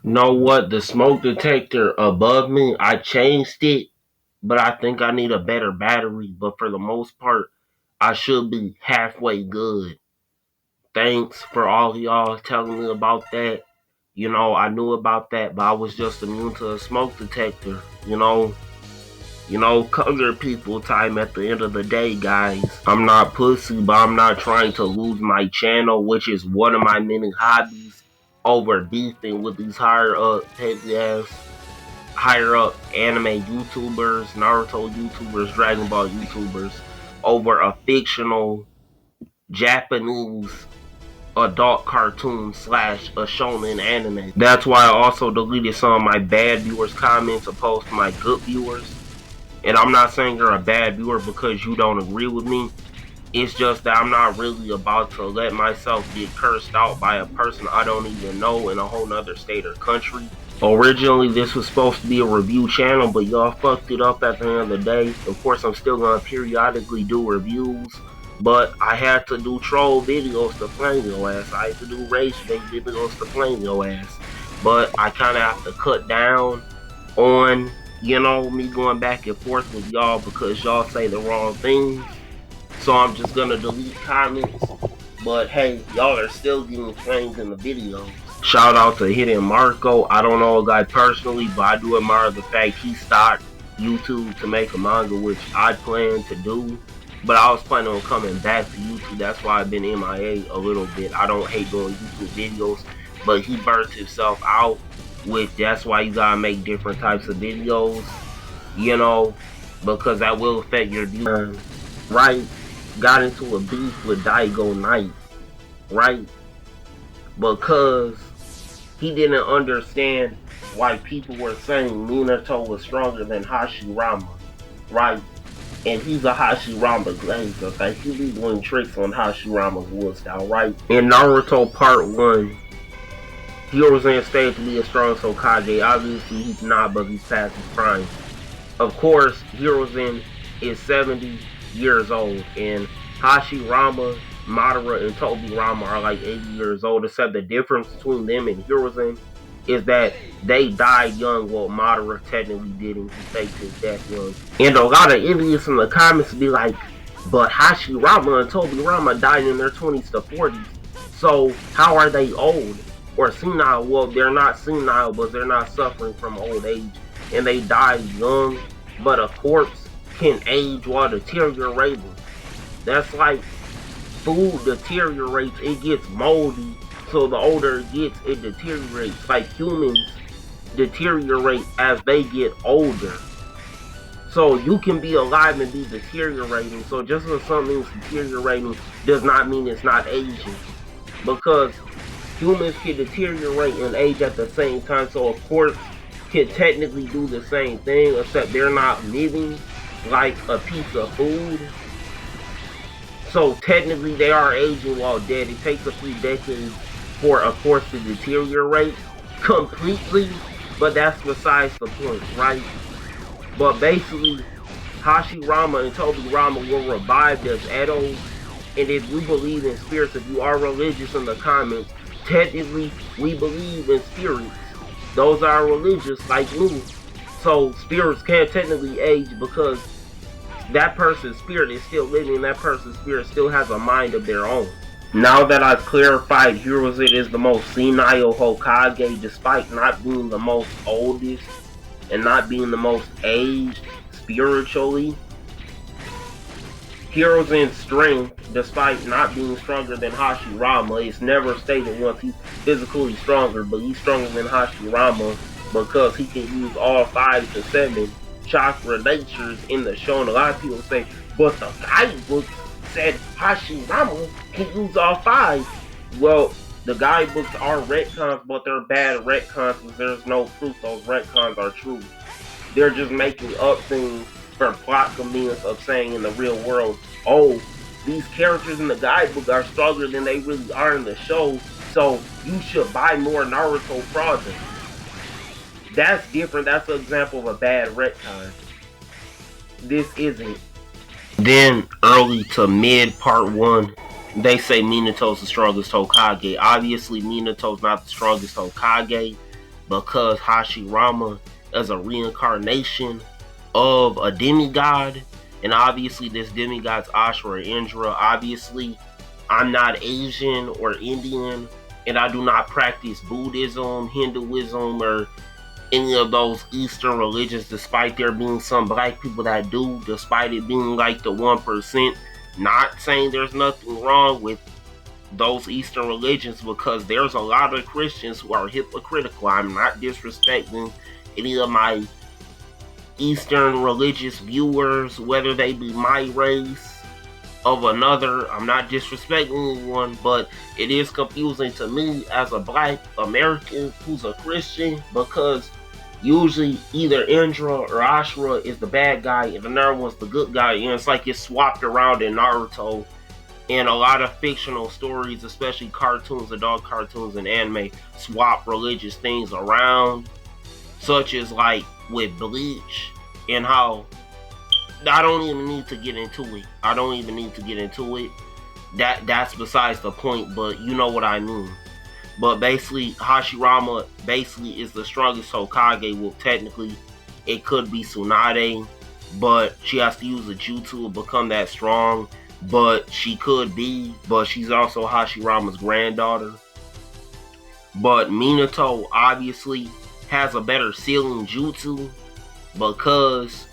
Know what? The smoke detector above me, I changed it, but I think I need a better battery. But for the most part, I should be halfway good. Thanks for all y'all telling me about that. I knew about that, but I was just immune to a smoke detector. Color people time at the end of the day, guys. I'm not pussy, but I'm not trying to lose my channel, which is one of my many hobbies, over beefing with these higher up anime YouTubers, Naruto YouTubers, Dragon Ball YouTubers, over a fictional Japanese adult cartoon slash a shonen anime. That's why I also deleted some of my bad viewers' comments opposed to my good viewers. And I'm not saying you're a bad viewer because you don't agree with me. It's just that I'm not really about to let myself get cursed out by a person I don't even know in a whole nother state or country. Originally, this was supposed to be a review channel, but y'all fucked it up at the end of the day. Of course, I'm still gonna periodically do reviews, but I had to do troll videos to flame your ass. I had to do rage bait videos to flame your ass. But I kind of have to cut down on, me going back and forth with y'all because y'all say the wrong things. So I'm just gonna delete comments. But hey, y'all are still getting flamed in the video. Shout out to Hidden Marco. I don't know a guy personally, but I do admire the fact he stopped YouTube to make a manga, which I plan to do. But I was planning on coming back to YouTube. That's why I've been MIA a little bit. I don't hate doing YouTube videos, but he burnt himself out, which that's why you gotta make different types of videos, you know, because that will affect your views. Right? Got into a beef with Daigo Knight, right? Because he didn't understand why people were saying Minato was stronger than Hashirama, right? And he's a Hashirama glazer, okay? He be doing tricks on Hashirama's wood style, right? In Naruto Part 1, Hiruzen stated to be as strong as Hokage. Obviously, he's not, but he's past his prime. Of course, Hiruzen is 70 years old, and Hashirama, Madara, and Tobirama are like 80 years old, except the difference between them and Hiruzen is that they died young. Well, Madara technically didn't. He faked his death young. And a lot of idiots in the comments be like, but Hashirama and Tobirama died in their 20s to 40s. So how are they old? Or senile? Well, they're not senile, but they're not suffering from old age. And they died young, but a corpse can age while deteriorating. That's like food deteriorates, it gets moldy. So the older it gets, it deteriorates. Like humans deteriorate as they get older. So you can be alive and be deteriorating. So just because something's deteriorating does not mean it's not aging. Because humans can deteriorate and age at the same time. So of course can technically do the same thing, except they're not living like a piece of food. So technically they are aging while dead. It takes a few decades for a corpse to deteriorate completely, but that's besides the point, right? But basically, Hashirama and Tobirama were revived as Edos, and if you believe in spirits, if you are religious in the comments, technically we believe in spirits. Those are religious like me. So spirits can't technically age because that person's spirit is still living, and that person's spirit still has a mind of their own. Now that I've clarified, Hiruzen is the most senile Hokage, despite not being the most oldest and not being the most aged spiritually. Hiruzen's strength, despite not being stronger than Hashirama, it's never stated once he's physically stronger, but he's stronger than Hashirama because he can use all 5 to 7 chakra natures in the show. And a lot of people say, but the guidebooks said Hashirama can use all 5. Well, the guidebooks are retcons, but they're bad retcons because there's no proof those retcons are true. They're just making up things for plot convenience of saying in the real world, oh, these characters in the guidebook are stronger than they really are in the show, so you should buy more Naruto products. That's different. That's an example of a bad retcon. This isn't. Then, early to mid part 1, they say Minato's the strongest Hokage. Obviously, Minato's not the strongest Hokage, because Hashirama is a reincarnation of a demigod, and obviously this demigod's Ashura Indra. Obviously, I'm not Asian or Indian, and I do not practice Buddhism, Hinduism, or any of those Eastern religions, despite there being some black people that do, despite it being like the 1%. Not saying there's nothing wrong with those Eastern religions, because there's a lot of Christians who are hypocritical. I'm not disrespecting any of my Eastern religious viewers, whether they be my race of another. I'm not disrespecting anyone, but it is confusing to me as a black American who's a Christian, because usually either Indra or Ashura is the bad guy and another one's the good guy, and it's like it's swapped around in Naruto and a lot of fictional stories, especially cartoons, adult cartoons and anime, swap religious things around, such as like with Bleach, and how I don't even need to get into it. That's besides the point, but you know what I mean. But basically, Hashirama basically is the strongest Hokage. Well, technically, it could be Tsunade, but she has to use a jutsu to become that strong. But she could be, but she's also Hashirama's granddaughter. But Minato obviously has a better sealing jutsu, because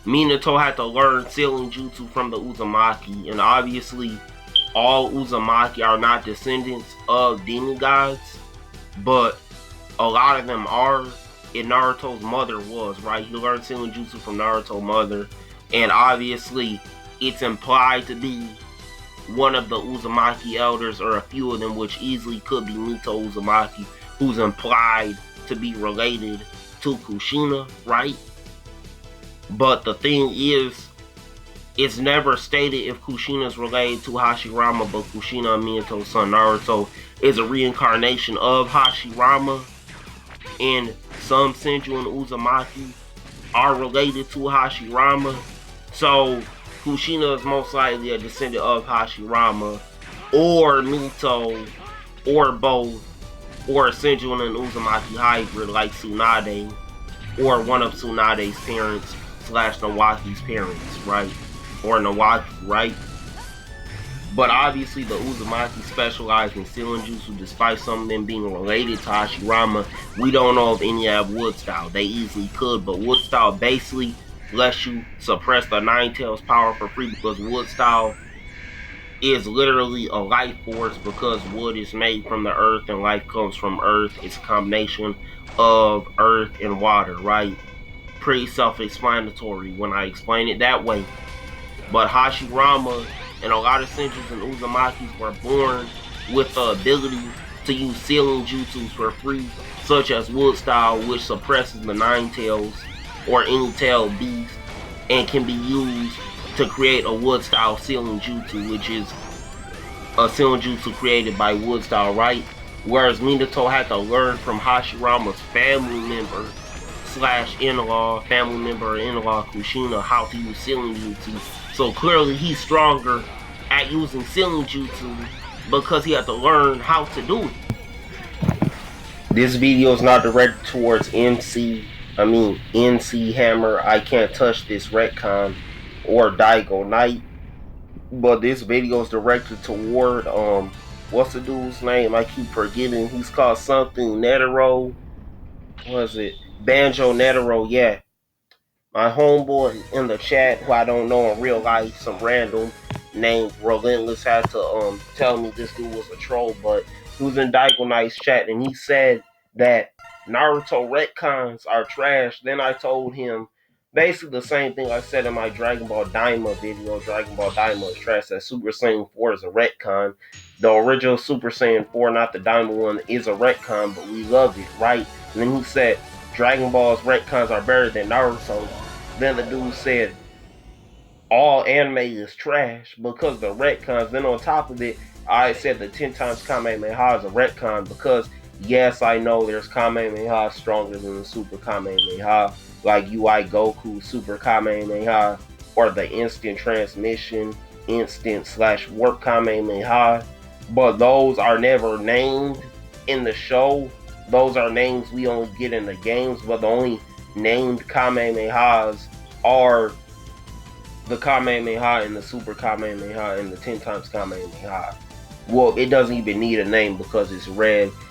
Minato had to learn sealing jutsu from the Uzumaki, and obviously all Uzumaki are not descendants of demigods, but a lot of them are, and Naruto's mother was, right? He learned sealing jutsu from Naruto's mother, and obviously it's implied to be one of the Uzumaki elders, or a few of them, which easily could be Mito Uzumaki, who's implied to be related to Kushina, right? But the thing is, it's never stated if Kushina is related to Hashirama, but Kushina and Minato's son Naruto is a reincarnation of Hashirama, and some Senju and Uzumaki are related to Hashirama. So Kushina is most likely a descendant of Hashirama, or Mito, or both, or a Senju and Uzumaki hybrid like Tsunade, or one of Tsunade's parents / Nawaki's parents, right? Or Nawaki, right? But obviously the Uzumaki specialize in sealing jutsu, despite some of them being related to Hashirama. We don't know if any have wood style. They easily could, but wood style basically lets you suppress the Nine Tails power for free, because wood style is literally a life force, because wood is made from the earth and life comes from earth. It's a combination of earth and water, right? Pretty self-explanatory when I explain it that way. But Hashirama and a lot of Senjus and Uzumakis were born with the ability to use sealing jutsus for free, such as wood style, which suppresses the Nine Tails or any tailed beast, and can be used to create a wood style sealing jutsu, which is a sealing jutsu created by wood style, right? Whereas Minato had to learn from Hashirama's family member / in-law, family member or in-law Kushina, how to use sealing jutsu. So clearly he's stronger at using sealing jutsu because he had to learn how to do it. This video is not directed towards NC Hammer, I Can't Touch This Retcon, or Daigo Knight. But this video is directed toward what's the dude's name? I keep forgetting. He's called something Netero. What is it? Banjo Netero, yeah. My homeboy in the chat, who I don't know in real life, some random named Relentless, had to tell me this dude was a troll, but he was in Daigo Knight's chat and he said that Naruto retcons are trash. Then I told him basically the same thing I said in my Dragon Ball Daima video. Dragon Ball Daima is trash. That Super Saiyan 4 is a retcon. The original Super Saiyan 4, not the Daima one, is a retcon, but we love it, right? And then he said Dragon Ball's retcons are better than Naruto. Then the dude said all anime is trash because the retcons. Then on top of it, I said the 10 times Kamehameha is a retcon because yes, I know there's Kamehameha stronger than the Super Kamehameha, like UI Goku Super Kamehameha, or the instant transmission, instant / warp Kamehameha, but those are never named in the show. those are names we only get in the games, but the only named Kamehamehas are the Kamehameha and the Super Kamehameha and the 10 times Kamehameha. Well, it doesn't even need a name because it's red